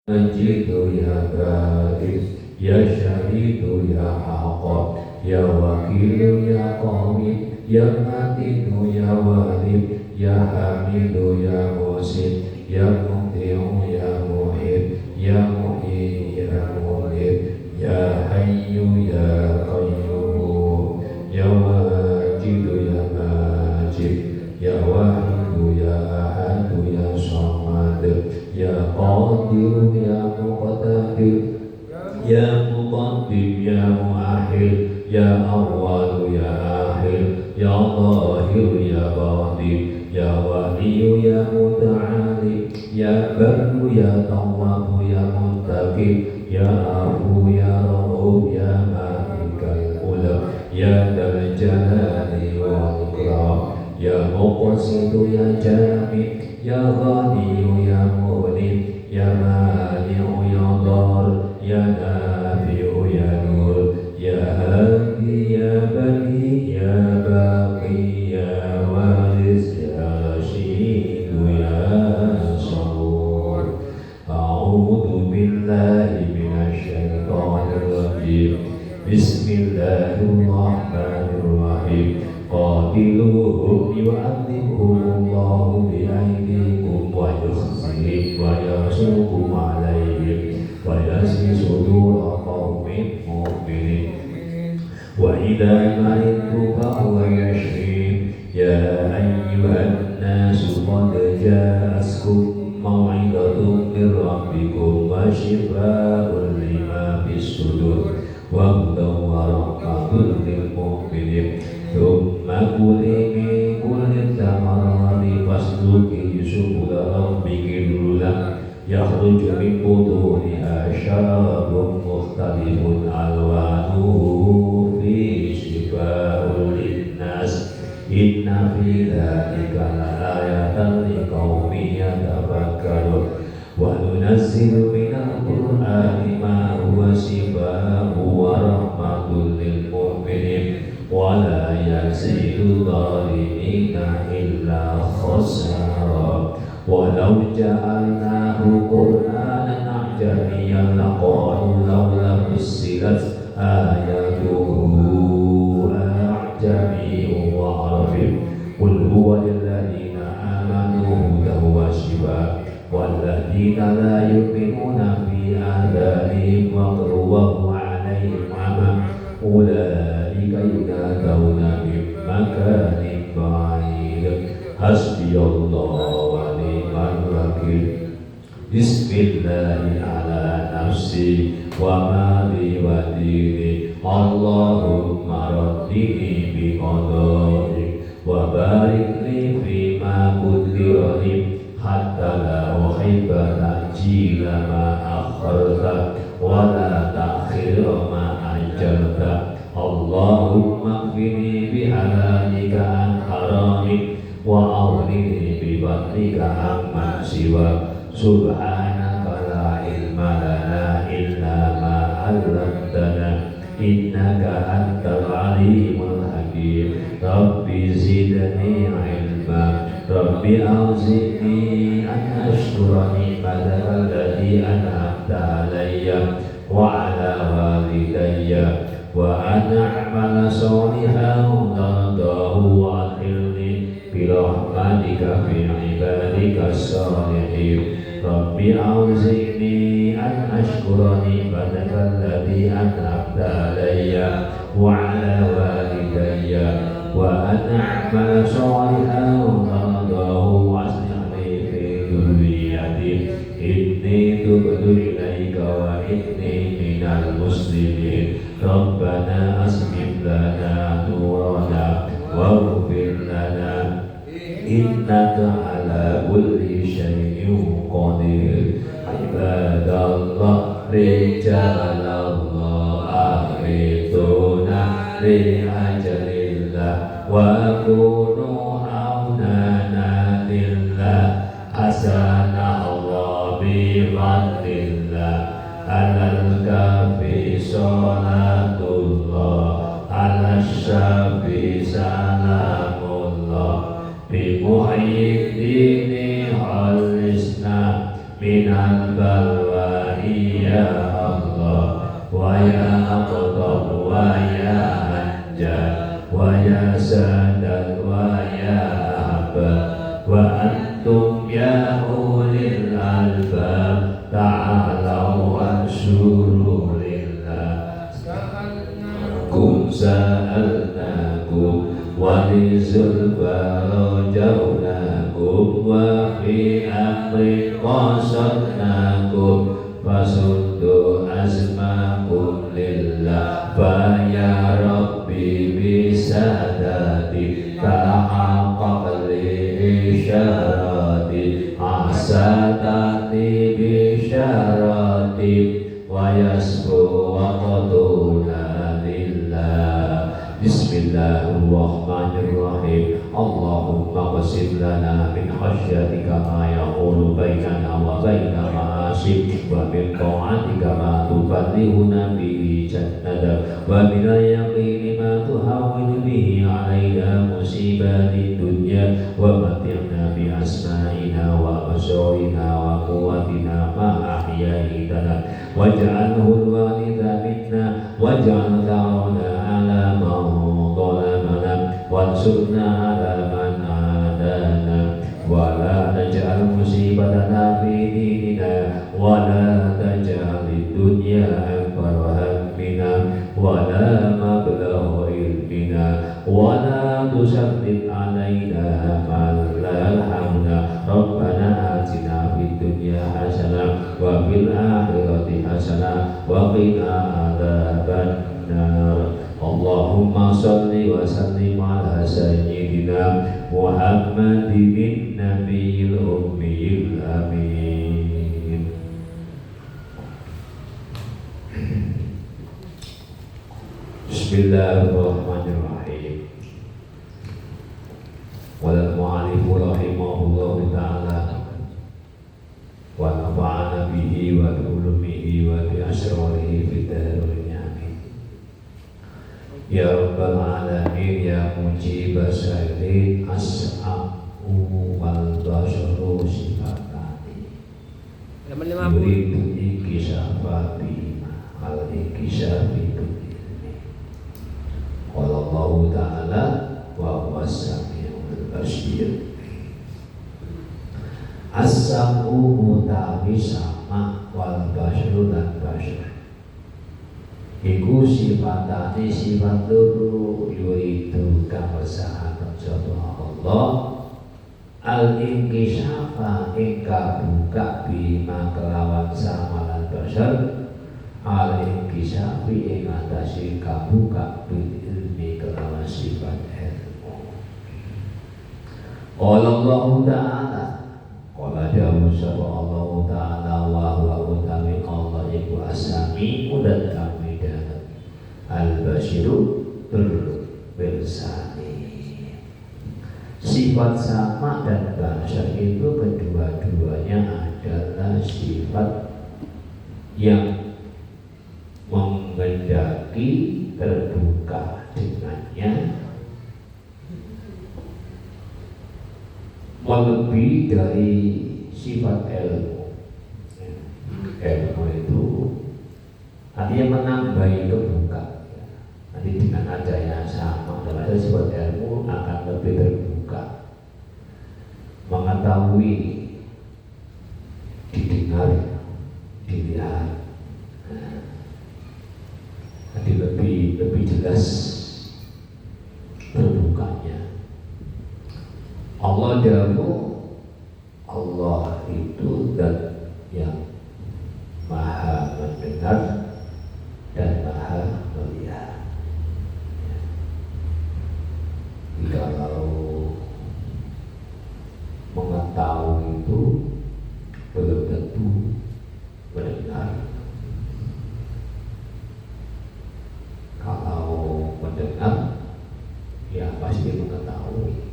Majidu ya Baris, ya Syahidu ya Haqqab, ya Wakilu ya Qawi, ya Matinu ya Walid, ya Hamidu ya Musid, ya Muqti'u ya Muhib, ya Muhyi ya Muhib, ya Hayyu ya Qayyum, ya Wajidu ya Majid, ya Wahidu ya Ahadu ya Samad, ya Qadir ya Muqtadir, ya Muqaddim ya Muakhir, ya Awwal ya Akhir, ya Zahir ya Batin, ya Wali ya Muta'ali, ya Barru ya Tawwab ya Muttaqi, ya Afu ya Rahub ya Malikal Mulk, ya Dzal Jalali wal Ikram, ya Muqsitu ya Jami, ya Ghani ya Mughni, ya Mani'u ya Dar, ya Nafi'u ya Nur, ya Hadi ya Bani, ya Baqi ya Waris, ya Rashidu ya Sabur. A'udhu billahi minasyaitonir rajim. Bismillahirrahmanirrahim. Qatiluhum yu'adzibhumullahu bi'aydikum wa yukhzihim wa yarsukum alaihim wa yashfi sudura qaumin mu'minin wa idha maridtu fahuwa yashfin. Ya ayyuhan nasu qad ja'askum maw'idatun min rabbikum wa shifaa'un lima fis sudur wa hudan wa rahmatun lil mu'minin. Thumma kuli min kulli thamarati fasluki subula rabbiki dhululan yakhruju min butuniha syarabun mukhtalifun alwanuhu fi shifaa'un linnas. Inna fi dzalika laayatan liqaumin yatafakkarun. Wa nunazzilu minal qur'ani ma huwa shifaa'un wa rahmatun lil mu'minin wa la yazidu dhalimina illa khasara. Walau ja'alnahu qur'anan a'jamiyyan laqalu lawla fussilat ayatuhu a'jamiyyun wa arabiyyun. Qul huwa lilladzina amanu hudan wa shifaa walladzina la yu'minuna fi adhanihim waqrun wa huwa 'alaihim 'ama ulaika yunadawna min makanin ba'id. Hasbiyallahu wa ni'mal wakil. Bismillahi ala nafsi wa mali wa dini. Allahumma raddini bi qadari wa barik li fi ma qudira li hatta la uhibba ta'jila ma akharta wa la ta'khira ma ajalta. Allahumma kfini bi halalika an haramik wa awlini bi fadlika amman siwa. Subhanaka la ilma lana illa ma 'allamtana innaka antal alimul hakim. Rabbi zidni ilma, Rabbi auzi'ni an ashkura ni'mataka allati an'amta alayya wa ala walidayya wa an a'mala sholihan tardahu wa adkhilni bi rahmatika fi ibadika sholihin. Rabbi auzi'ni an ashkura ni'mataka allati an'amta alayya wa ala walidayya wa an a'mala sholihan tardahu wa aslih fi dhurriyyati inni tubtu ilaika wa inni minal muslimin. Rabbana aslim lana nurana waghfir lana innaka ala kulli syai'in qadir. Ibadallah rijalallah akhiduna li ajalillah wa kunu aunana lillah asana Allah bi fadlillah. Alal kafi salatullah ala syafi salamullah bi muhyiddini halisna minal balwa zulfa rajaunakum wa fi amri qasadnakum fasuddu azmakum lillah fa ya rabbi bisadati ta'aqaq li isyarati asatati bisyarati wa yasbu wa qaduna lillah. Bismillahirrahmanirrahim. Allahumma qsim lana min khasyatika ma yaqulu bainana wa baina ma'asik wa min ta'atika ma tuballighuna bihi jannatak wa min al-yaqini ma tuhawwinu bihi alaina musibati dunya wa matirna bi asma'ina wa absarina wa quwwatina ma ahyaitana waj'alhu al-waritha minna waj'al tha'rana ala man zalamana wansurna ala man adana wa la taj'al musibatana fi dinina wa la taj'al ad-dunya akbar hammina wa la mablagha ilmina wa la tusallit alaina man la yarhamna rabbana atina fid dunya hasanah wa fil akhirati hasanah wa qina adzaban nar. Allahumma salli wa sallim ala sayyidina Muhammadin nabiyil ummiyil amin. Bismillahirrahmanirrahim. Wal mu'allifu rahimahullahu ta'ala wa nafa'ana bihi wa bi ulumihi wa bi asrarihi fid dharain. Ya Rabbal Alamin, Ya Mujib As-Sailin, As'a'u wal basharu sifatani yuridu ikisafati al-ikisafi bidilmi. Qala Allahu Ta'ala wa huwa as-sami'ul basir. As-sam'u mutawi sama wal basharu dan bashar iku sifatane sifat loro yaitu kabesaran sapa Allah al-inkishafa ing kabuka bima kelawan samalan basar al-inkishafi ing atase kabuka bil ilmi kelawan sifat ilmu. Allah Ta'ala qala jawab sapa Allah Ta'ala wa huwa utawi Allah iku as-sami'u dan al-bashiru bersani. Sifat sama dan basar itu kedua-duanya adalah sifat yang menghendaki terbuka dengannya melebihi dari sifat ilmu. Ilmu itu artinya menambahi kebuka. Nanti dengan adanya sama dalam sifat ilmu akan lebih terbuka, mengetahui, didengar, dilihat, nanti lebih jelas terbukanya. Allah itu zat yang maha mendengar dan maha melihat. Kalau mengetahui itu belum tentu mendengar. Kalau mendengar, ya pasti mengetahui.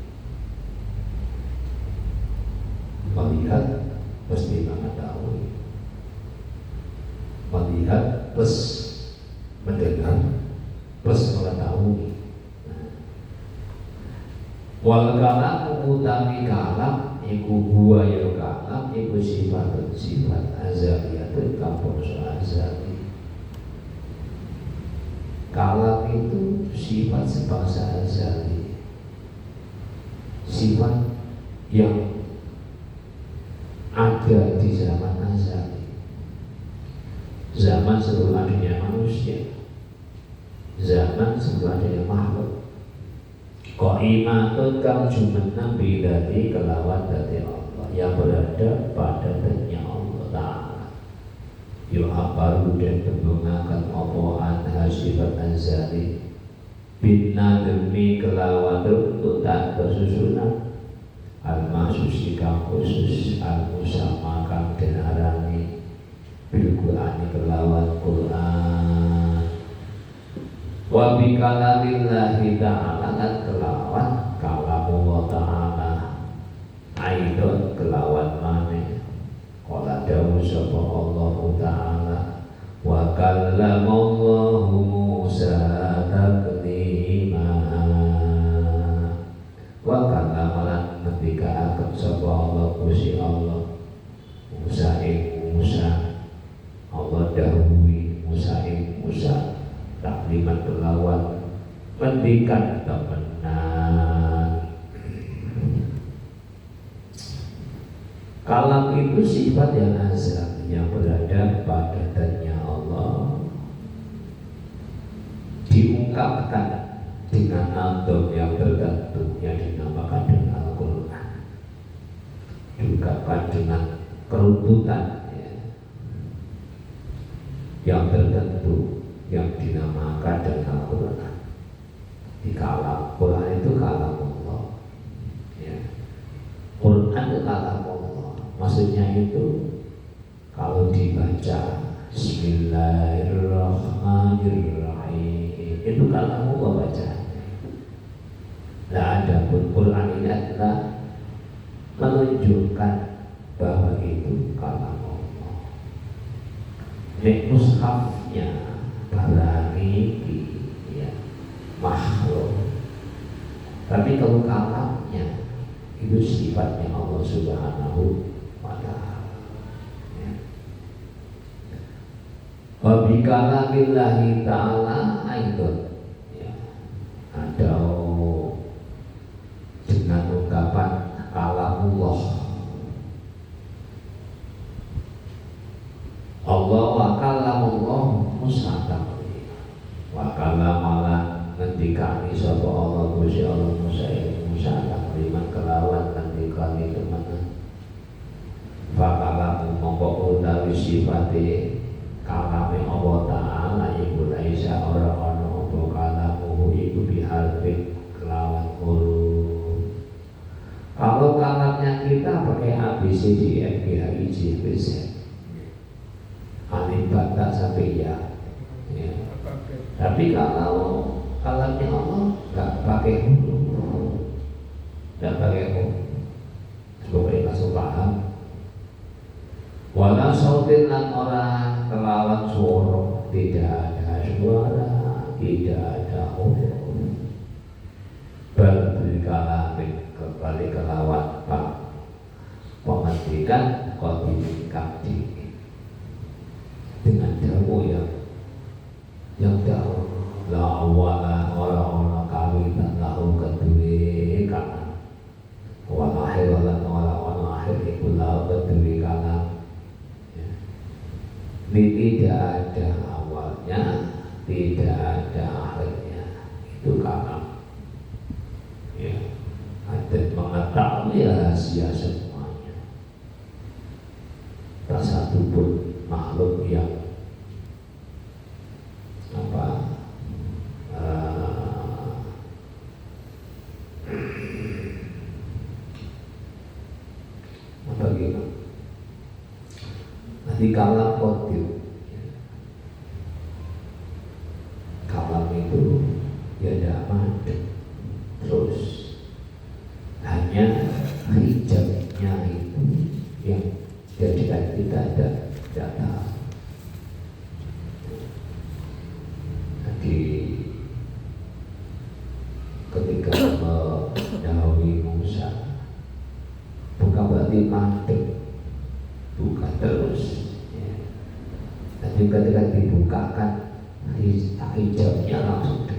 Melihat pasti mengetahui. Melihat plus mendengar plus mengetahui. Wal kalam utami kalam iku huwa ya kalam iku sifat azaliyatun kapur azali. Kalam itu sifat sebangsa azali, sifat yang ada di zaman azali, zaman sebelum adanya manusia, zaman sebelum adanya makhluk. Qaimatun kang jumeneng bidati kelawan dati Allah yang berada pada danya Allah Ta'ala. Yu'abaru dan tembungakan opo'an hasifat anzali bina demi kelawan untuk tak bersusunan al-mahsusi kang khusus al-musama kang denarani bil-Qur'ani kelawan Qur'an wa bi kalamillahi ta'ala lan kelawan kalamullah ta'ala aidon kelawan maneh qala dawu sapa Allah ta'ala wa kallamallahu Musa taklima wa kallamalan ketika akan sapa Allah Gusti Allah Musa Allah dahului Musa taklimat kelawan pendikan temenan. Kalam itu sifat yang azal yang berada pada danya Allah, diungkapkan dengan nadom yang tertentu yang dinamakan dengan Al-Quran, diungkapkan dengan keruntutan yang tertentu yang dinamakan dengan Al-Quran. Di kalam Quran itu kalam Allah, ya. Quran itu kalam Allah, maksudnya itu kalau dibaca Bismillahirrahmanirrahim itu kalam Allah bacanya. Nah, ada pun Quran ini adalah menunjukkan bahwa itu kalam Allah. Nek mushafnya barani ya makhluk, tapi kalau kalamnya itu sifatnya Allah Subhanahu wa ta'ala, ya. Wa bi kalamillahi ta'ala aidon, ya. Ada dengan ungkapan kalamullah Allah wa kalamullah Musa taklima wa kalamalan ngendikani sapa Allah Gusti Allah Musa taklima kelawan ngendikani temenan fakalamu mongko utawi sifate kalame Allah Ta'ala iku laisa ora ana apa kalamu iku biharfin kelawan huruf. Kalau kalamnya kita pakai ABCD FGHIJ BZ alif bata sampai ya. Tapi kalau kalamnya Allah nggak pakai huruf, nggak pakai huruf, supaya langsung paham. Wala sautin lan orang kelawan suara, tidak ada suara, tidak ada huruf. Bal kalamin kembali kelawan pak pemandikan kodim kabdi dengan dawu yang dawu la awala orang kawitan lahu kedue kanan wala akhir wala akhir iku lahu kedue kanan. Tidak ada awalnya, tidak ada akhirnya, itu kalam. Ya, ada mengetahui rahasia semuanya. Tak satu pun makhluk yang gimana? Nanti kalam kotil, kalam itu ya tidak mandek, terus hanya hijabnya itu yang jadikan kita ada data. Jadi ketika mendahului Musa bukan berarti mandek, bukan terus ya. Tapi ketika dibukakan hijabnya langsung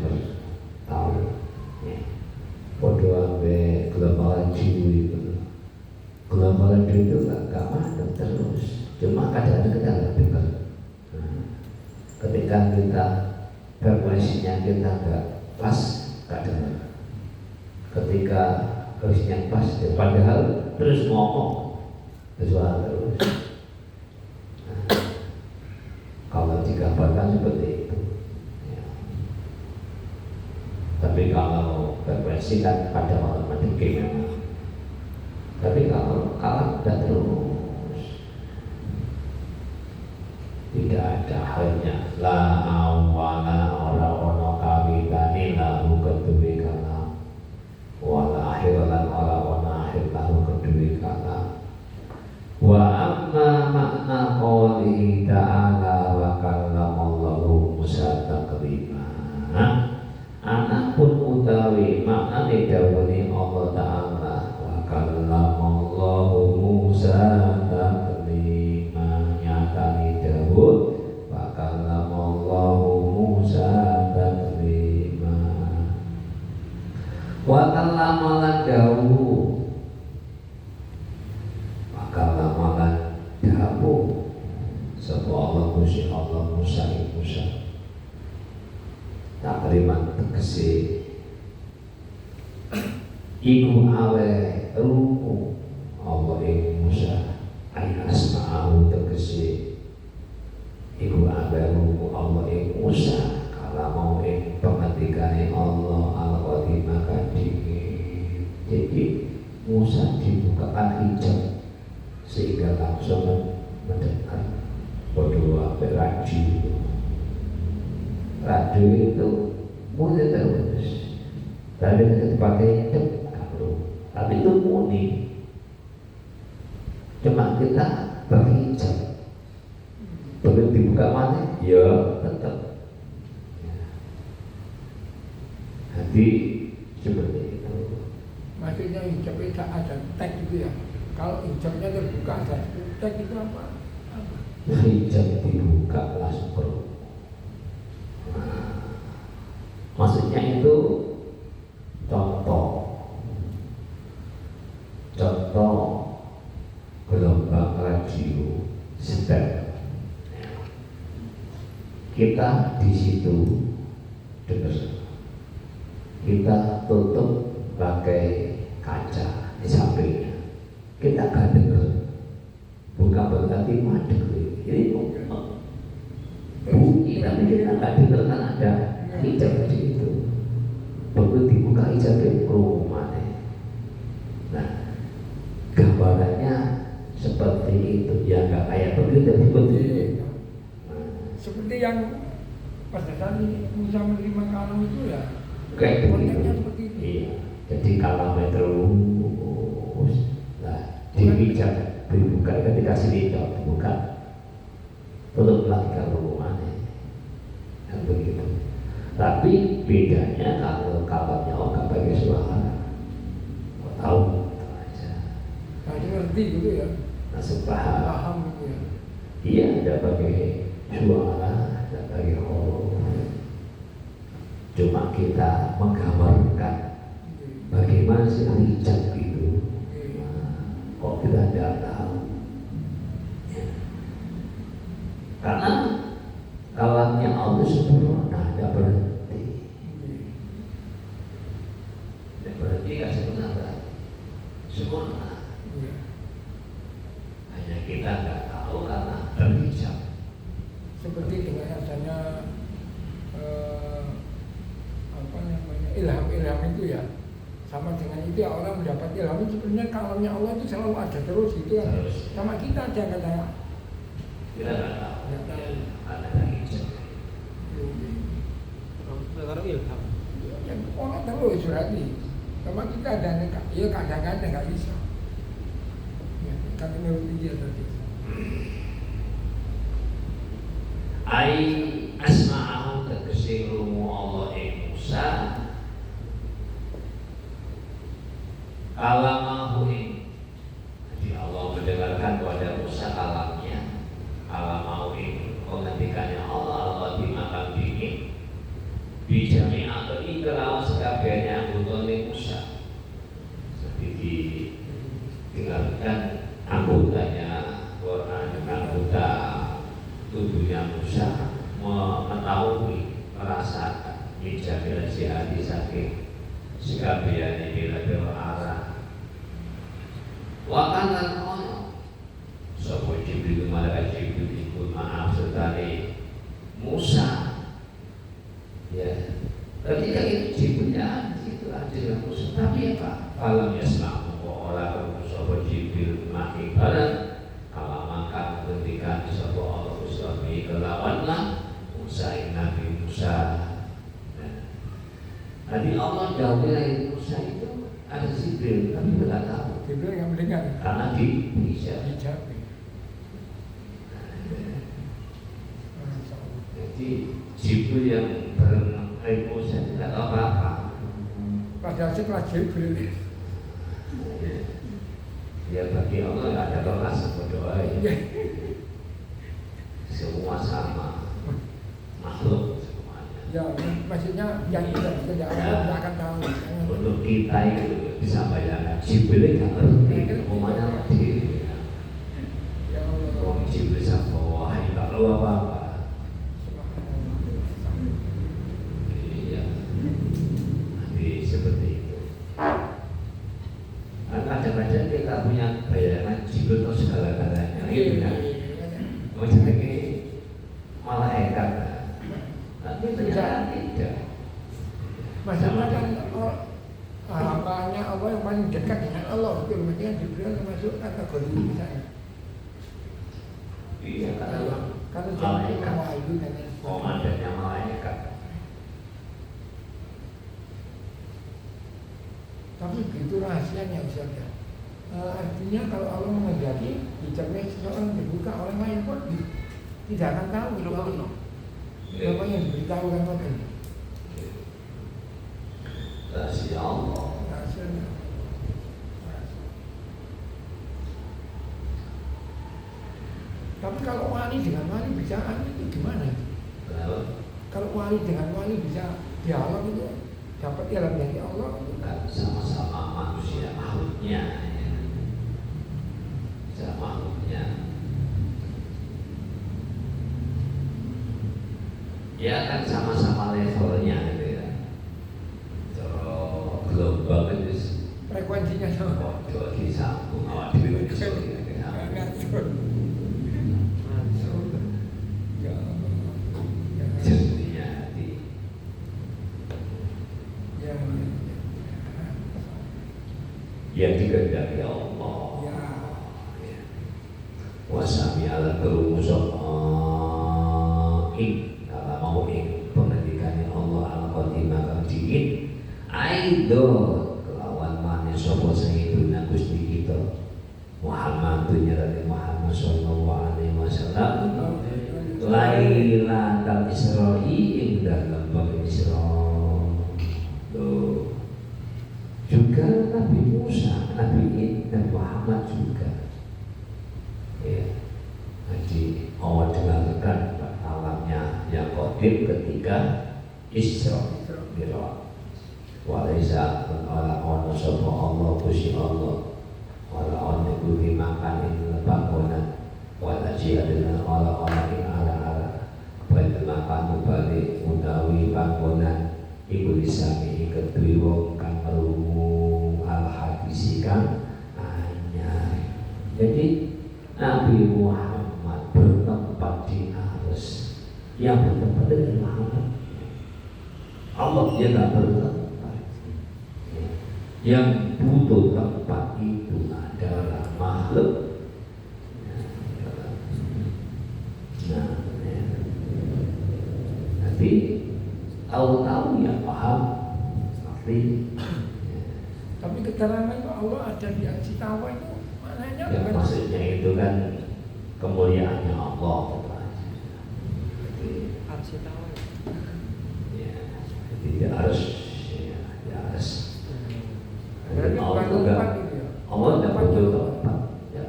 tahu ya. Podo ambe gelombang jiwa itu, gelombang itu gak mandek terus, cuma kadang-kadang kita nggak dengar. Ketika kita frekuensinya kita nggak pas, gak dengar. menjaga kerisnya pas, padahal terus ngomong bersuara terus. Nah, kalau digambarkan seperti itu, ya. Tapi kalau frekuensi kan pada malam tinggi memang. Tapi kalau kalah tidak terus, tidak ada halnya. La awala ora-ono kawitane lahu kedue kalam, wala akhiran ora-ono akhir lahu kedue kalam. Wa amma makna qoulihi ta'ala wa kallamallahu Musa taklima. Anapun utawi maknane dawuhe Allah Ta'ala wa kallamallahu Musa taklima, nyatane dawuh wa kallamallahu Musa taklima. Wa kallamalan dawuh, kalamalan dawuh sapa Allah Gusti Allah Musa takriman tegese iku awe ruku Allah ing Musa ay asma'ahu tegese iku awe ruku Allah ing Musa kalamau ing pengetikane Allah al-qadimah kadhing. Jadi Musa dibukakan hijab sehingga langsung mendengar berdua radio. Radio itu mulai terus, radio itu dipakai tapi itu murni. Cuma kita berhijab, begitu dibuka mana, ya tetap. Jadi seperti itu. Maksudnya hijab itu ada tag gitu ya. Kalau hijabnya terbuka ada tag itu apa? Hijab dibuka langsung perlu. Maksudnya itu contoh gelombang radio step. Kita di situ dengar. Kita tutup pakai kaca di sampingnya. Kita gak dengar. Bukan berarti madeg. Jadi bunyi tapi kita gak dengar kan ada hijab di situ. Begitu dibuka hijabnya rumahnya. Nah, gambarannya seperti itu. Ya gak kayak begitu seperti itu. Seperti yang pada saat Musa menerima kalam itu ya. Kayak konteksnya seperti itu. Iya. Jadi kalamnya terus. Nah, dihijab dibuka ketika sini dibuka. Tutup lagi ke rumahnya. Yang begitu. Tapi bedanya kalau kalamnya orang pakai suara. Kau tahu aja. Nah, itu ngerti gitu ya. Langsung paham. Paham gitu ya. Iya, ada pakai suara, ada pakai huruf. Cuma kita menggambarkan bagaimana sih hijab itu. Nah, kok kita tidak tahu? Ya. Karena kalamnya Allah sempurna, tidak berhenti. Tidak berhenti kasih benar. Sempurna. Hanya kita tidak tahu karena terhijab. Seperti dengan adanya apa namanya ilham itu ya, sama dengan itu ya, orang mendapat ilham itu sebenarnya kalamnya Allah itu selalu ada terus gitu kan. Sama kita aja katanya. Kita tidak tahu. Tidak tahu. Karena terhijab. Kalau ilham, Yang orang terus berarti. Sama kita ada ya kadang-kadang nggak bisa. Ya, kan menurut dia tadi. Ai asma'ahu tegese rumu Allah ing Musa kalamahu ing. Jadi Allah mendengarkan kepada Musa kalamnya, kalamahu ing pengendikannya Allah dimakan dingin bijami atau ikhlaw sekabehane anggotane Musa. Seperti ditinggalkan anggotanya Quran anggota tubuhnya Musa mengetahui, merasakan bijamil si hati sakit sekabehane pira-pira arah. Wa kana ono sapa Jibril malaikat Jibril iku maaf sertane Musa. Ya. Ketika itu Jibril itu adil Musa. Tapi apa? Alam Islam orang sapa Jibril maki barang kalau makan ketika sapa Allah Gusti kelawanlah Musa Nabi Musa. Nabi Allah jauhi Musa itu ada Jibril, tapi tidak tahu. Jibril yang mendengar. Karena bisa. Jadi Jibril yang berenang Musa tidak tahu apa-apa. Padahal setelah Jibril. Ya bagi Allah tidak ada kelas berdoa. Semua sama, makhluk semuanya. Ya, maksudnya yang tidak akan tahu. Untuk kita itu bisa bayangkan Jibril nggak ngerti kemana lagi. Ya Allah. Orang Jibril sama wahai tak tahu apa-apa. Iya, nanti seperti itu. Kadang-kadang kita punya bayangan Jibril itu segala-galanya. Macam ini malaikat. Tapi ternyata tidak. Maksudnya kan hambanya Allah yang paling dekat dengan Allah. Itu maksudnya Jibril termasuk kategori misalnya. Iya, karena malaikat wahyu dan komandannya malaikat. Tapi begitu rahasianya Ustaz ya. Artinya kalau Allah menghendaki dicermin seseorang dibuka orang lain pun tidak akan tahu itu Allah. Apa yang diberitahu kan tadi. Rahasia Allah. Rahasianya. Tapi kalau wali dengan wali bisa itu gimana? Kenapa? Kalau wali dengan wali bisa dialog itu dapat ilham dari Allah. Bukan sama-sama manusia makhluknya. Sama makhluknya. Ya kan sama-sama levelnya gitu ya. Kalau gelombang itu Frekuensinya sama. coba disambung awak dhewe iso jadinya hati. Yang dikehendaki Allah. Wasami ala kerumus kalau mau pengendikannya Allah ala qatimah kajiin aido kelawan mana sopo sayyiduna Gusti kita Muhammadun nyerati Muhammad sallallahu alaihi wasallam Lailatul Isra'i ing dalam bab Isra. Tuh. Juga Nabi Musa, Nabi Muhammad juga. Ya. Jadi Allah dengarkan alamnya yang qadim ketika Isra Mi'raj. Walaisa ala ono sapa Allah Gusti Allah. Wala ono kuwi makan ing panggonan. Wala jihadna ala ing ala-ala. Wala makan bali utawi panggonan iku disami kedue wong kang krungu al hadis kang anyar. Jadi Nabi Muhammad bertempat di arus. Yang bertempat dengan Muhammad Allah dia tak bertempat. Yang butuh tempat itu adalah makhluk. Nah, nanti tahu-tahu ya paham, tapi keterangan Allah ada di Arsitawa itu maknanya ya, maksudnya itu kan kemuliaannya Allah. Arsitawa. Ya, jadi harus Berarti bukan tempat gitu ya? Allah tidak butuh tempat. Ya,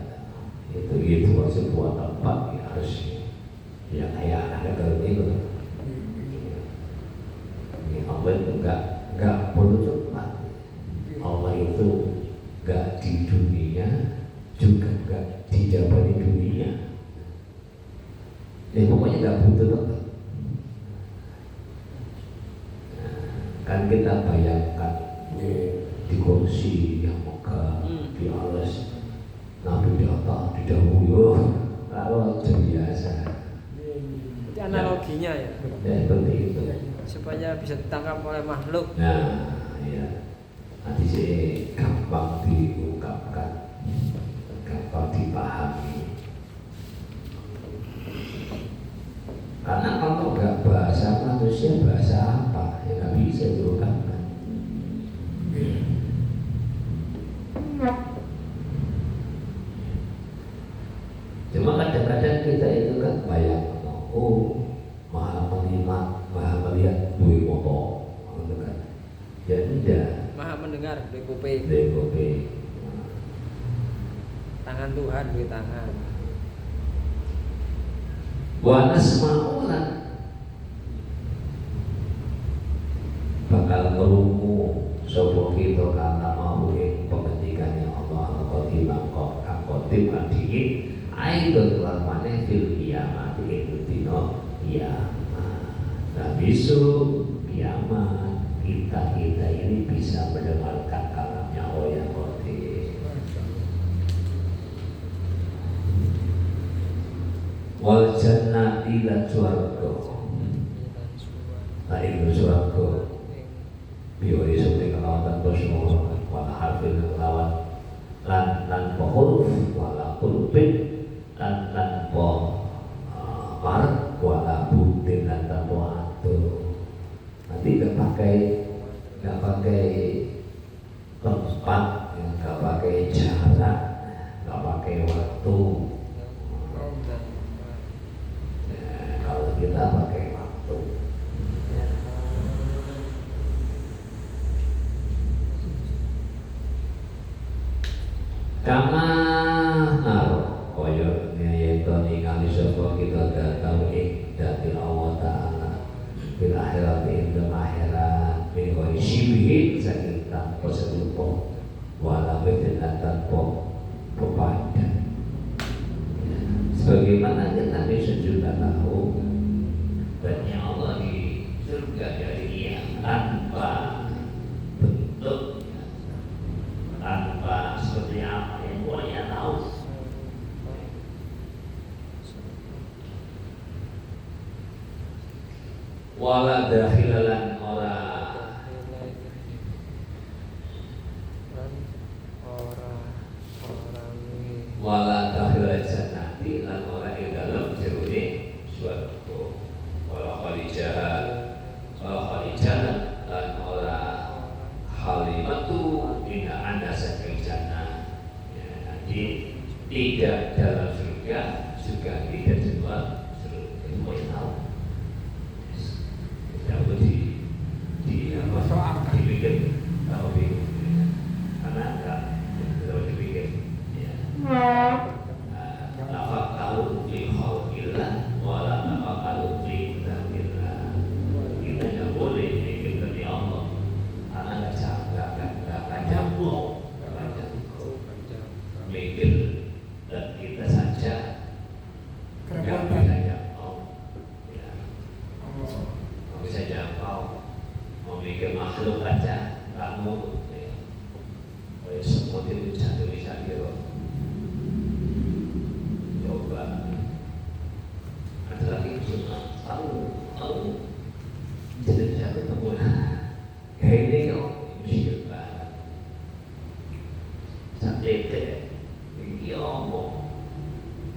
itu sebuah tempat ya, harus ya kayak ada kalau itu. Ini Allah itu enggak butuh tempat. Allah itu enggak di dunia juga enggak di jabari dunia. Ya pokoknya enggak butuh tempat. Nah, kan kita bayangkan kursi yang megah di alas Nabi di atas di dahulu kalau biasa Itu analoginya ya, seperti itu. supaya bisa ditangkap oleh makhluk. Nah, ya. Nanti sih gampang diungkapkan, gampang dipahami. Karena kalau nggak bahasa manusia, bahasa apa? Ya nggak bisa diungkapkan. Cuma kadang-kadang kita itu kan bayang, oh maha melihat duit motor, gitu kan? Ya tidak. Maha mendengar dari kuping, DKP. tangan Tuhan dari tangan. Wa nasma'ulan bakal ngrungu sapa kita kana mau ing pengendikane Allah al-Qadim al-Qadim al-Qadim aidul rahmane fil kiamat ing dina kiamat. Nah besok kiamat kita ini bisa mendengarkan kalamnya Allah yang Qadim. Wal jannati lan swarga. Nah ing swarga biwari sing kelawan bosmo wala harfin kelawan lan huruf wala hurufin lan mark wala butin lan tanpa atur. Nanti nggak pakai tempat, nggak pakai jarak, nggak pakai waktu. Kalau kita pakai waktu, kama naro koyo yaitu ningali sapa kita datang ing dati Allah Ta'ala bil akhirat ing akhirat bil syibhi saking tanpa serupa wala beden tanpa pepadan. Sebagaimana kita sudah tahu banyak Allah di surga dari yang tanpa bentuk, tanpa seperti apa yang pokoknya tahu. Wala dakhilalan ora wala dakhilal jannati lan ora ing dalem jerone swarga. Wala khalijah lan ora halimatu ing anda saking jannah. Ya, nanti tidak dalam surga juga tidak di luar surga. Itu tahu. Tahu di apa? Dibikin tahu bingung. Karena enggak tahu dibikin. Tafakkaru fi khalqillah wala tafakkaru fi dzamillah. Kita tidak boleh mikir dari Allah karena nggak nyambung mikir dan kita saja nggak bisa jangkau. Nggak bisa jangkau. Mau mikir makhluk aja nggak mau. Semua itu jatuh di sana. Coba ada lagi cuma tahu jadi saya ketemu kayak ini kok musyrik banget sampai ini omong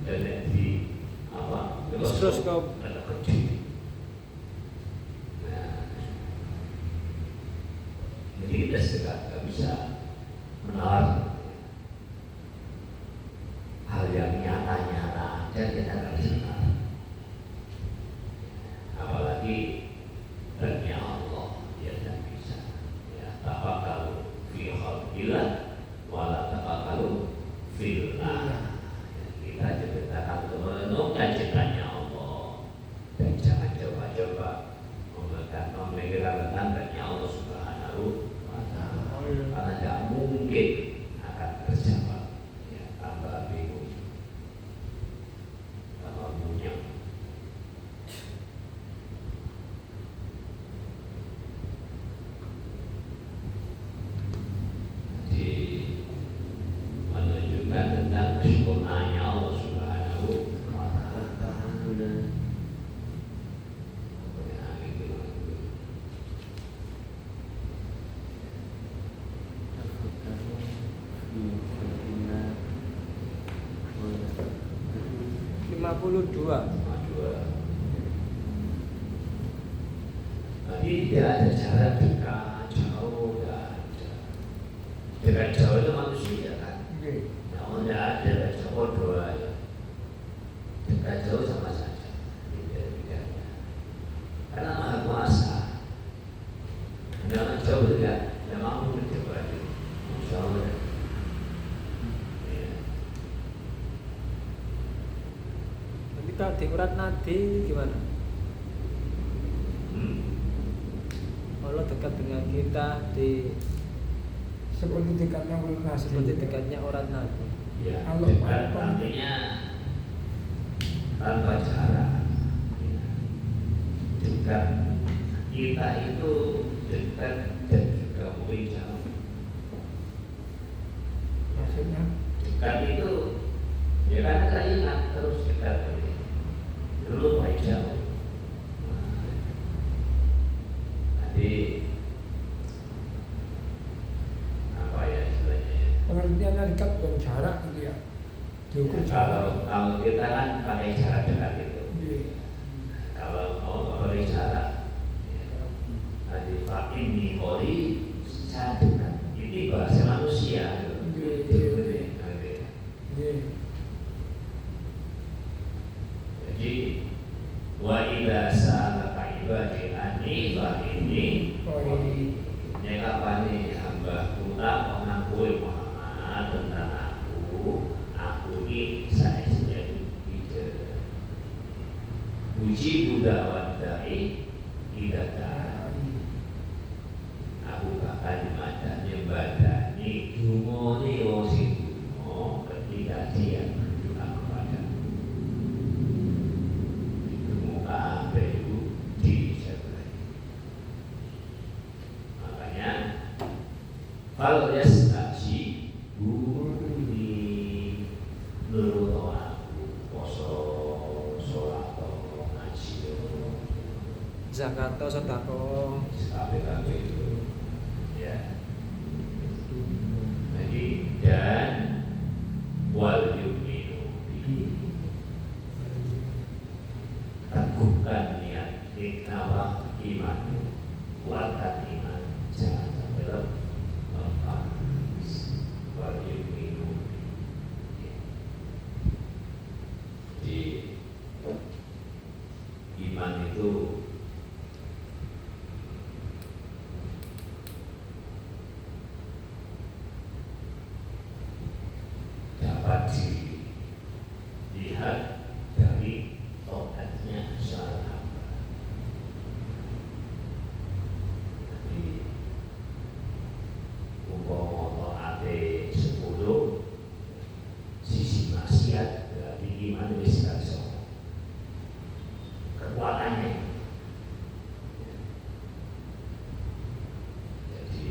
dan di apa mikroskop ada kecil. Nah, jadi kita nggak bisa menalar hal yang nyata-nyata aja kita nggak bisa menalar. Apalagi remnya Allah dia tidak bisa. Ya, tafakkaru fi khalqillah wala tafakkaru fillah. Kita ceritakan merenungkan ciptanya Allah dan jangan coba-coba memikirkan tentang Allah Subhanahu wa Ta'ala. Karena tidak mungkin akan terjawab. Ya, tambah bingung, tambah munyang. 52. Jadi tidak ada jarak dekat jauh, tidak ada. Dekat jauh itu manusia kan. Nggih. Namun tidak ada dekat jauh doa ya. Dekat jauh sama saja. Tidak. Karena Maha Kuasa. Jangan jauh tidak mampu mencoba itu. Insya Allah. Ketika di urat nadi gimana? Allah dekat dengan kita di Seperti dekatnya ulun nasi. seperti dekatnya urat nadi. Ya, Allah dekat Maha artinya tanpa jarak. Dekat kita itu dekat dan juga mulai jauh. Maksudnya Dekat itu ya kan kita ingat terus dekat dulu mulai jauh. Jadi apa ya istilahnya ya? pengertiannya dekat dan jarak gitu ya. Diukur jarak. Kalau kita kan pakai jarak dekat itu. Nggih. Kalau mau pakai jarak, tadi Pak ini Kori saya dekat. Ini bahasa manusia. Nggih. Jadi wa idza sa'alaka ibadi anni fa inni nek apane hamba-Ku tak mengakui Muhammad tentang aku ini saya sendiri tidak. Puji Buddha wadai tidak aku bakal madani badani dumoni wong ketika dia berdoa kepada muka itu dijaga. Makanya kalau yastasi budi nurut aku poso sholat ngaji Zakat atau sedekah. kabeh itu ya. Jadi dan wal yu'minu bihi teguhkan niat ikhlas iman kuatkan iman jangan sampai lepas wal yu'minu bihi. Jadi iman itu dapat dilihat dari tobatnya seorang hamba. Jadi umpama taate 10 sisi maksiat berarti iman wis iso. Kekuatannya. Jadi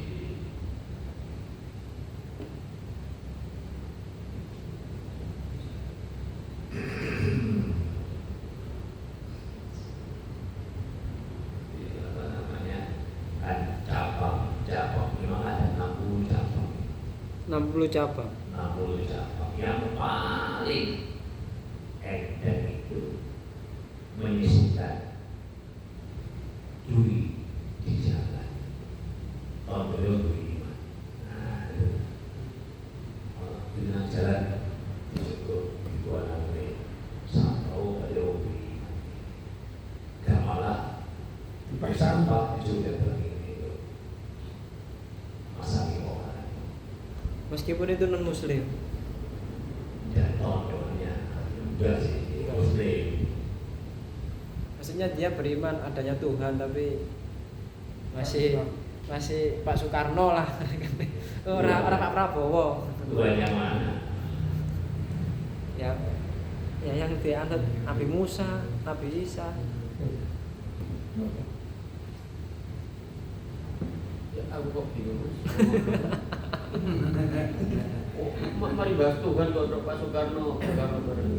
apa namanya kan cabang memang ada 60 cabang 60 cabang. 60 cabang yang paling edan itu menyisihkan duri di jalan kontrol duri iman. Nah itu dengan jalan cukup itu namanya santau pada duri iman. Gak malah Dipasang. sampah juga begini itu masangi orang Meskipun itu non muslim. dan tontonnya juga sih muslim. Maksudnya dia beriman adanya Tuhan tapi masih Pak Soekarno lah. Orang Pak Prabowo. Tuhan yang mana? Ya yang dianut Nabi Musa, Nabi Isa. Ya, aku kok bingung. Mari bahas Tuhan kok Pak Soekarno bareng.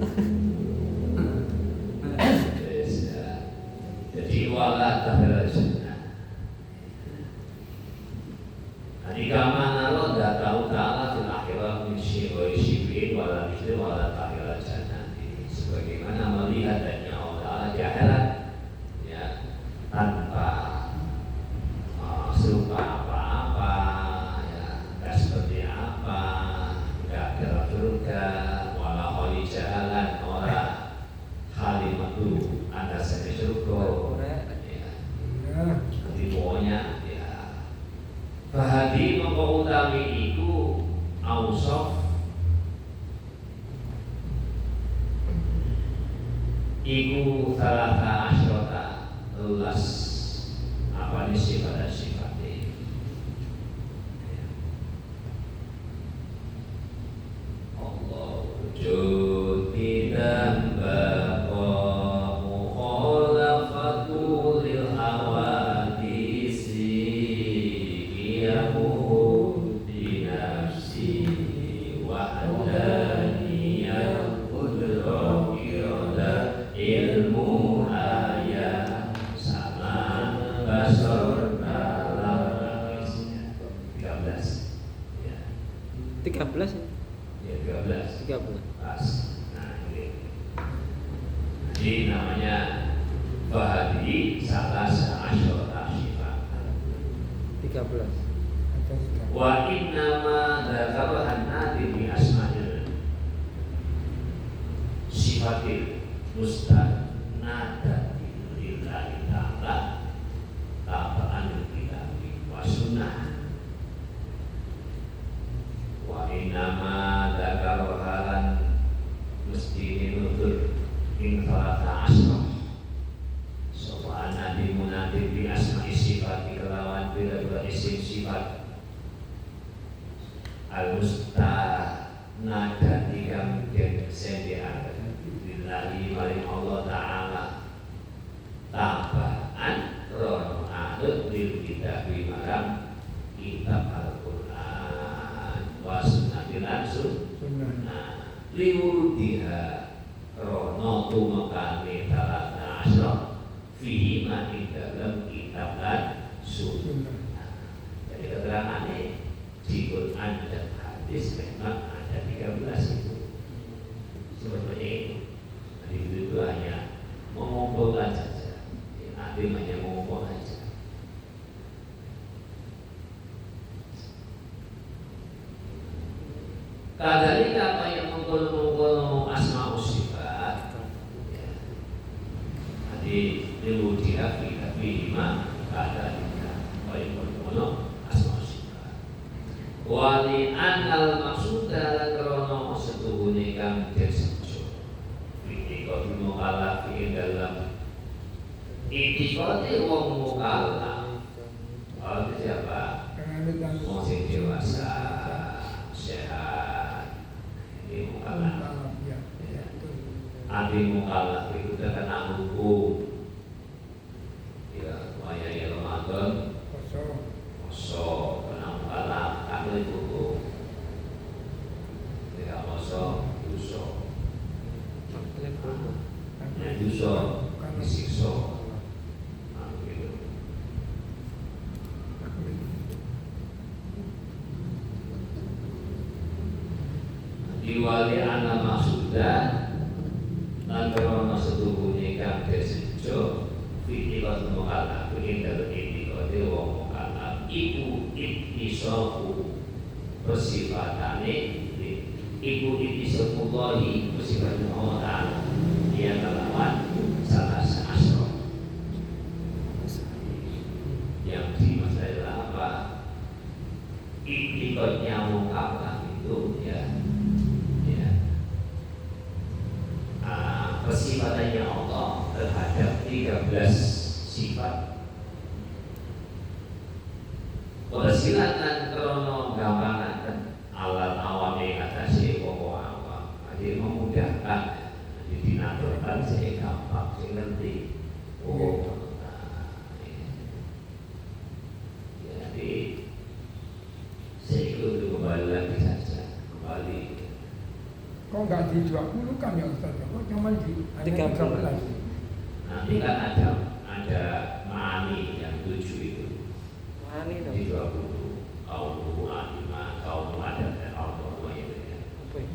Yes, ya. Jadi wala tahil jannah. Jadi kama Allah dah tahu taala fil akhirat min syirri syibrin wala mithli wala tahil jannah. Sebagaimana 13 ya. Ya 13. 13. Pas. Nah ini. Jadi namanya Fahadi Salasa Asyara Sifat. 13. Ada sikap. Wa innama dzakarahan nadi bi asma'il sifatil mustanadati lillahi ta'ala taba'an kitabi wa sunnah. Wa innama dzakarahan mesti nutur in salata asma soal nadi munadi bi asma'i sifat kelawan bila isim sifat al-mustanadati kang den sediakan billahi maring Allah Ta'ala tabaan rono adut lil kitabi marang kitab Al-Quran wa sunnatin langsung Sunnah. liwudiha rono tumakani talata asra fihi ma dalam kitab dan sunnah. Jadi keterangannya di Quran dan hadis memang ada 13 itu. Sebetulnya itu hanya mengumpulkan saja. Nanti hanya mengumpul saja. Kadang apa yang mengumpul asma sifat. Nanti diujian tapi lima kadang apa yang mengumpul asma sifat. Wali anal maksuda krono setuhune kang desejo. Itikad mukallaf ing dalam itikade wong mukallaf. Arti siapa? Wong sing dewasa, sehat. Ini mukallaf. Arti mukallaf itu terkena hukum. Ya, wayai Ramadan poso kena mukallaf kabeh hukum. Tidak poso dosa. Nah, dosa disiksa. Nah, begitu. Diwali ana maksuda lan krono setuhune kang desejo fi'il mukallaf ing dalem itikade wong mukallaf iku ittisafu persifatane iku ittisafullahi persifatane Allah Ta'ala dia kelawan salah asro yang dimaksudkan apa itikadnya mukallaf itu ya persifatannya Allah terhadap 13 sifat. Persilatan krono gampangan alat awam yang atasi pokok awam. Jadi memudahkan, jadi dinaturkan saya gampang, saya ngerti. Oh, jadi saya ikut kembali lagi saja, kembali. Kok nggak di 20 kan ya Ustaz? Kok cuma di 13? Nanti kan ada ma'ani yang 7 itu. Mani Di itu. 20 kaum Mu'alimah, kaum Mu'adat dan kaum Mu'alimah itu ya. Apa ya?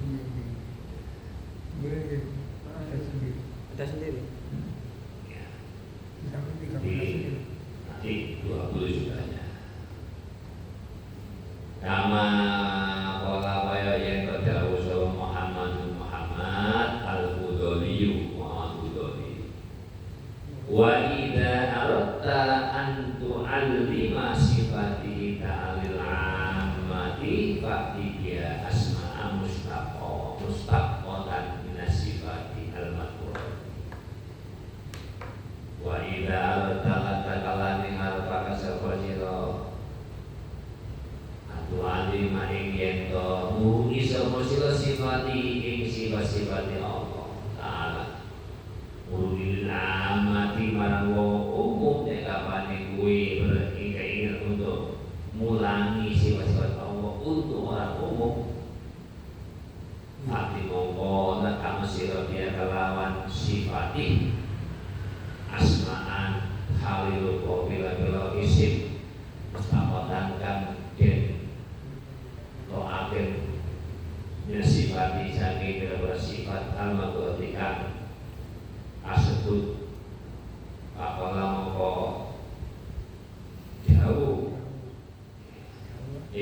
Boleh ada sendiri. Ada sendiri. Ya. Sampai 13 Jadi sendiri. nanti 20 jumlahnya. Kama pola kaya yang terdahulu sama Muhammad Al-Hudoliyu Muhammad Hudoli. Wa idza aradta an tu'allima sifati ta'alil ammati fa'tiya asma'a mustaqatan minas sifati al-madhkurah. Wa idza aradta takalani harfa kasafasira Tuhan maring yento mugi sapa sira sifati ing sifat-sifati Allah Ta'ala. Mugi amati marang wong umum nek kapane kuwi berkeinginan untuk mulangi sifat-sifat Allah untuk orang umum. Hati mongko nek kamu sira dia kelawan sifati asma'an halil bila isim mustaqatan kan den akhir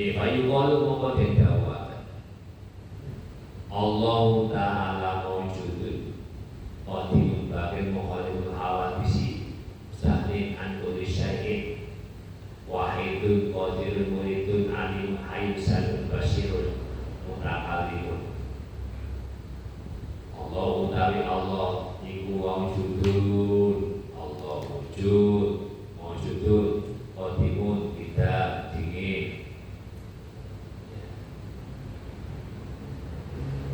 Fayuqalu mongko den dawaken Allah Ta'ala mawjudun qadirun bakin mukhaliful hawadisi sahrin an kulli syai'in wahidun qadirun muridun alim hayyun sanun basirun mutakalimun. Allah utawi Allah iku mawjudun, Allah wujud mawjudun qadimun tidak dingin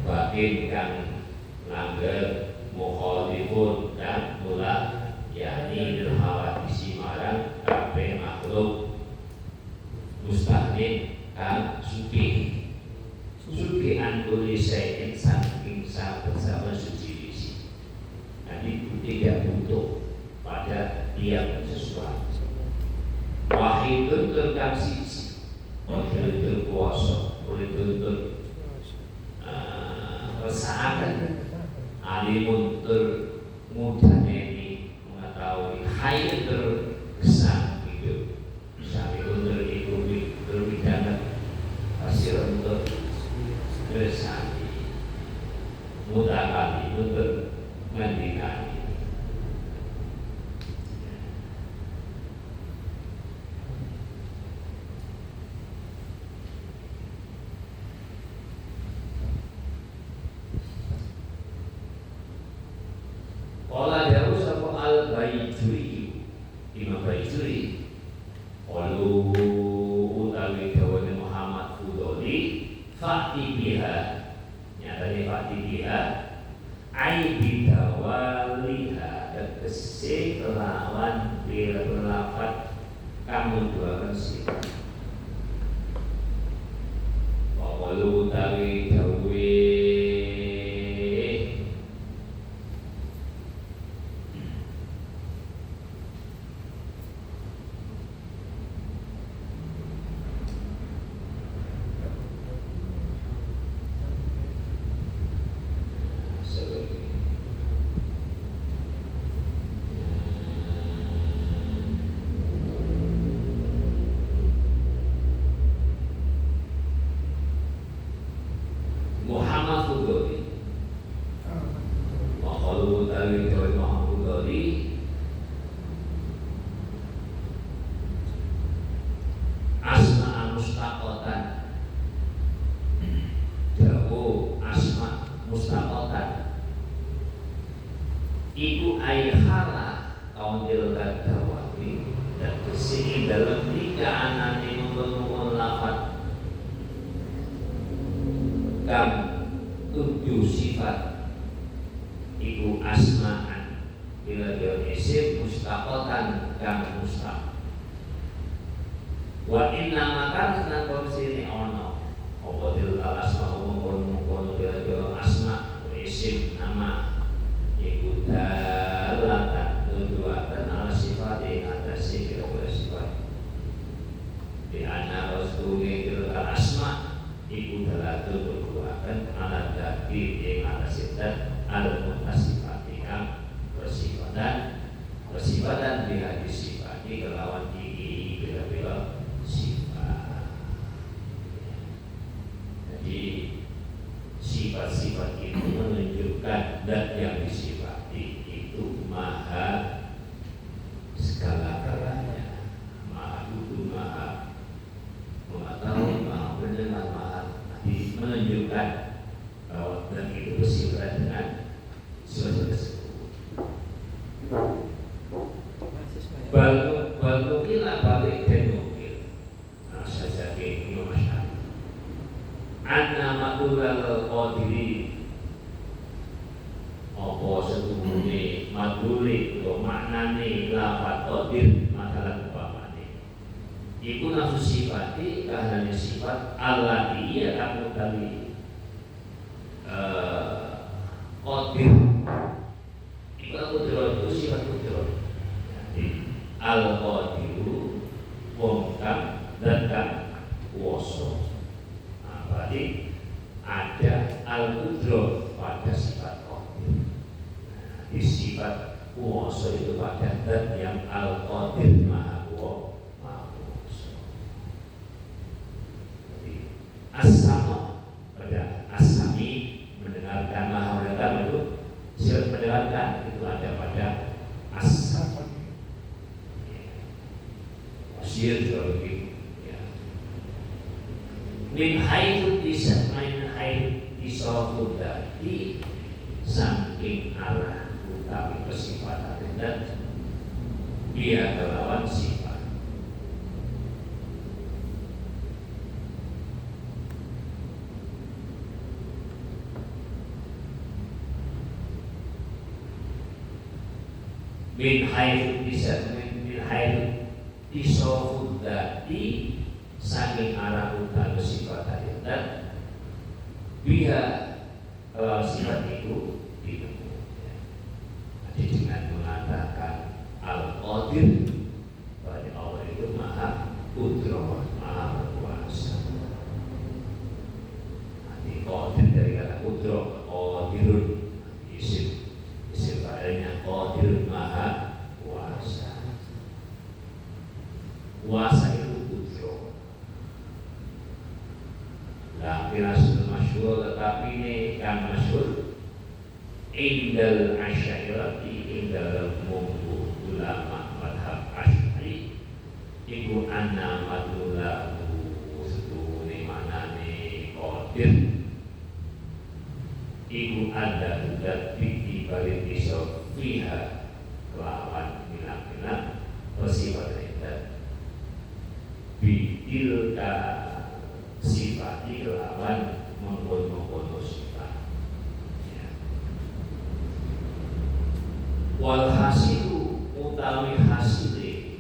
bakin kang langgar mukhalifun dan mula yakni hawadisi marang kabeh makhluk mustahnin kang suci antuli sayin saking bersama suci isi. Jadi tidak butuh pada tiap sesuatu. Wahidun tentang sisi, wahidun kuasa, wahidun resahakan, alimun termudahnya mengetahui, hayat terkesan hidup, sambil terbidangan, hasil untuk bersani, mudah kali untuk mendikani. Qala dawu sapa al-Baijuri Imam Baijuri qalu utawi dawane Muhammad Fudoli fa'ti biha nyatane fa'ti biha ai bidawaliha tegese kelawan berlafat kamu dua sifat qalu utawi dawe Muhammad Fudoli Makhluk utawi Dewi Muhammad Fudoli asma mustaqotan dawu asma mustaqotan iku ayhala kauntil kadawati dan kesini dalam tiga anani menggunakan lafad kang tujuh sifat iku asma'an bila dia isim mustaqotan kang mustaq wa inna maka senang kondisi ini ono obotil al-asma mengkono bila dia asma isim nama iku dalatan nuduatan ala sifat yang atas kira-kira sifat di anna rasulullah bila al-asma iku dalatul berkuatan ala dati yang atas sidat al-mutasifati yang bersifatan dihadis sifati kelawan tinggi bila-bila sifat. Jadi sifat-sifat itu menunjukkan dat yang disifati itu maha segala-galanya, maha duduk, maha mengetahui, maha mendengar, maha menunjukkan bahwa dan itu bersifat dengan sifat tersebut. Balukila balik dan mungkin saja ke Imam Syafi'i anna madulal qadiri apa setuhune maduli atau maknane lafaz qadir makalan upamane iku nafsu sifati kahanane sifat allati iya kamu tali qadir iku kudrat itu sifat kudrat jadi al-qadiru wong kang dan kang kuwasa. Nah, berarti ada al-qudrat pada sifat qadir. Nah, di sifat kuwasa itu pada zat yang al-qadir maha kuwasa. masjid gitu ya. Min haitsu disofudati saking arah utawi kesifatan dan dia kelawan sifat. Min haitsu disofudati saking arah utawi sifatan dan dia sifat itu dinemu. Jadi dengan mengatakan Al-Qadir, bahwa Allah itu Maha Qudro, Maha Berkuasa. Nanti Qadir dari kata Qudro, Qadirun, isim failnya Qadir, Maha Kuasa. Kuasa itu Qudro. Nah, kirasul masyhur, tetapi ini yang masyhur indal asyairati, indal mumbu ulama madhab asyari iku anna madlulahu setune manane qadir iku ada udat di balik iso fiha kelawan minat-minat bersifat indah bidilka sifat kelawan mengkono sifat ya. Wal hasilu utawi hasile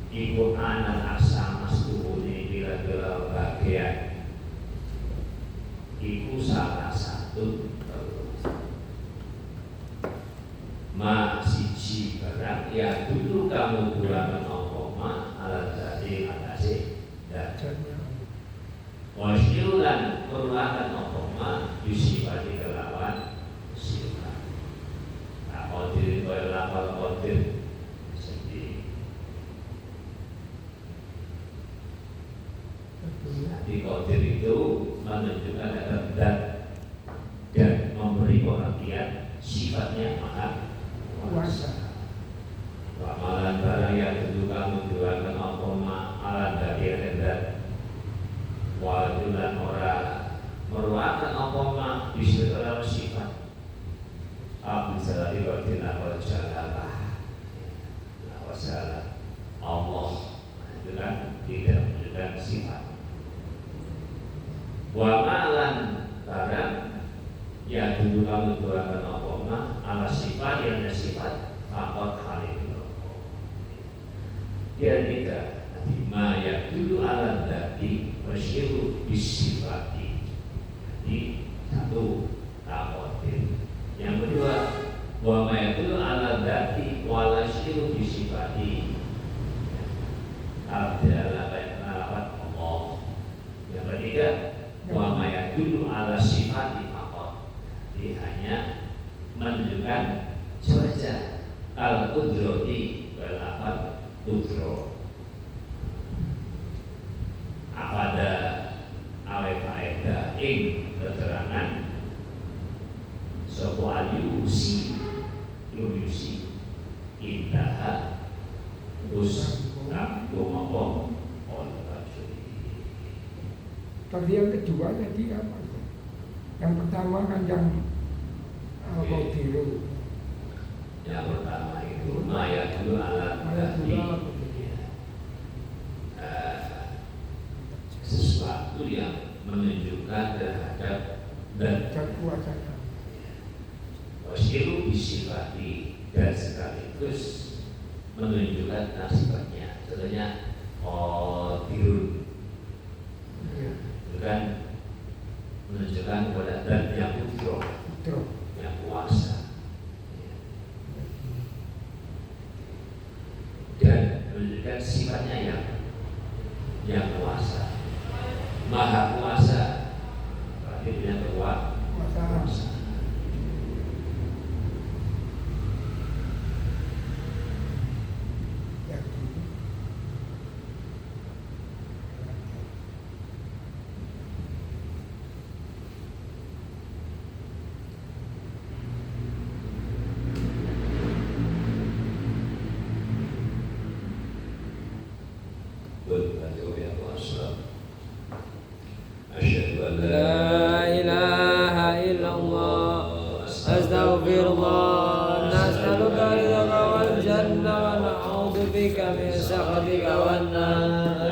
iku ana asama stuhune bila-bila bagian iku salah satu ma siji barang ya dulu kamu bulan apa alat tadi atase dan wasyilan perlahan apa disifati kelawan sifat. Nah, qadir kaya lafal qadir sendiri. Jadi qadir itu menunjukkan zat dan memberi pengertian sifatnya maha kuasa. Amalan barang yang dulu kamu jualkan apa alat dari zat wajulan orang merupakan apa mak disebut sifat Abu Jalali Wadina Wajalah Wajalah Allah itu kan tidak menunjukkan sifat wa ma'lan barang ya dulu kamu jualkan apa mak ala sifat yang ada sifat fakot halil dia tidak ma ya dulu ala dati wasyiru bisifati. Jadi satu takotin. Yang kedua wa ma ya dulu ala dati walasyiru bisifati. Adalah lafaz Allah. Yang ketiga wa ma ya dulu ala sifati fakot. Jadi hanya menunjukkan saja al-qudrati wal lafaz qudro. Pada awal faedah ing keterangan sebuah yusi indah us ngomong orang. Tadi yang kedua tadi apa? Yang pertama kan yang Al-Qadiru. Yang pertama itu maya dulu alat sesuatu yang menunjukkan terhadap dan kuasanya. Wasyiru bisifati dan sekaligus menunjukkan sifatnya. Contohnya qadirun itu kan menunjukkan kepada zat yang qudro, yang kuasa dan menunjukkan sifatnya yang kuasa. Maha kuasa, berarti yang kuasa. wa na'udzubika min sakhatika wan nar